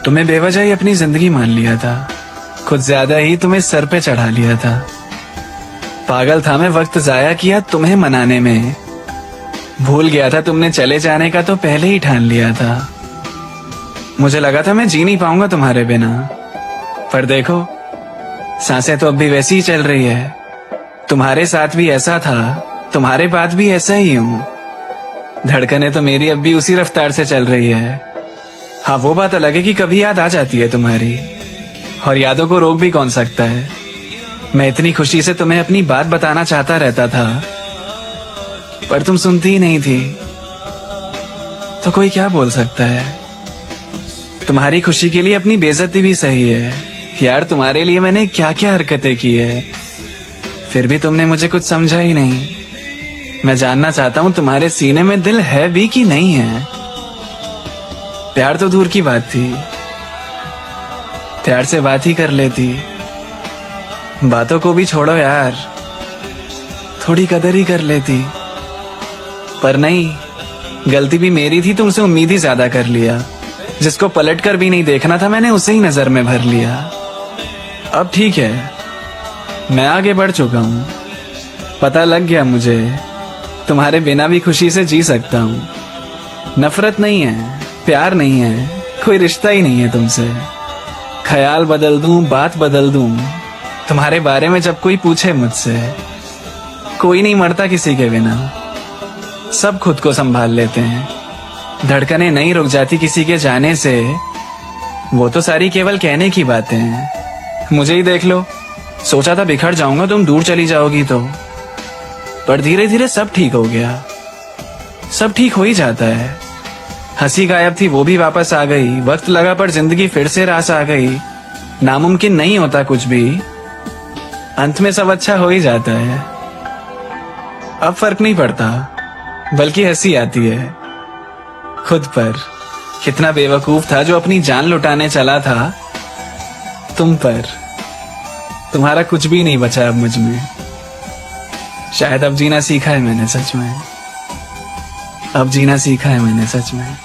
तुम्हें बेवजह ही अपनी जिंदगी मान लिया था, कुछ ज्यादा ही तुम्हें सर पे चढ़ा लिया था। पागल था मैं, वक्त जाया किया तुम्हें मनाने में। भूल गया था तुमने चले जाने का तो पहले ही ठान लिया था। मुझे लगा था मैं जी नहीं पाऊंगा तुम्हारे बिना, पर देखो सांसें तो अब भी वैसी ही चल रही है। तुम्हारे साथ भी ऐसा था, तुम्हारे बाद भी ऐसा ही हूं। धड़कने तो मेरी अब भी उसी रफ्तार से चल रही है। हाँ, वो बात अलग है कि कभी याद आ जाती है तुम्हारी, और यादों को रोक भी कौन सकता है। मैं इतनी खुशी से तुम्हें अपनी बात बताना चाहता रहता था, पर तुम सुनती ही नहीं थी। तो कोई क्या बोल सकता है। तुम्हारी खुशी के लिए अपनी बेइज्जती भी सही है। यार, तुम्हारे लिए मैंने क्या क्या हरकतें की है, फिर भी तुमने मुझे कुछ समझा ही नहीं। मैं जानना चाहता हूं तुम्हारे सीने में दिल है भी कि नहीं है। प्यार तो दूर की बात थी, प्यार से बात ही कर लेती। बातों को भी छोड़ो यार, थोड़ी कदर ही कर लेती। पर नहीं, गलती भी मेरी थी, तुमसे उम्मीद ही ज्यादा कर लिया। जिसको पलट कर भी नहीं देखना था मैंने उसे ही नजर में भर लिया। अब ठीक है, मैं आगे बढ़ चुका हूं। पता लग गया मुझे तुम्हारे बिना भी खुशी से जी सकता हूं। नफरत नहीं है, प्यार नहीं है, कोई रिश्ता ही नहीं है तुमसे। ख्याल बदल दूं, बात बदल दूं, तुम्हारे बारे में जब कोई पूछे मुझसे। कोई नहीं मरता किसी के बिना, सब खुद को संभाल लेते हैं। धड़कनें नहीं रुक जाती किसी के जाने से, वो तो सारी केवल कहने की बातें हैं। मुझे ही देख लो, सोचा था बिखर जाऊंगा, तुम दूर चली जाओगी तो, पर धीरे धीरे सब ठीक हो गया। सब ठीक हो ही जाता है। हंसी गायब थी वो भी वापस आ गई। वक्त लगा पर जिंदगी फिर से रास आ गई। नामुमकिन नहीं होता कुछ भी, अंत में सब अच्छा हो ही जाता है। अब फर्क नहीं पड़ता, बल्कि हंसी आती है खुद पर। कितना बेवकूफ था जो अपनी जान लुटाने चला था तुम पर। तुम्हारा कुछ भी नहीं बचा अब मुझ में। शायद अब जीना सीखा है मैंने सच में, अब जीना सीखा है मैंने सच में।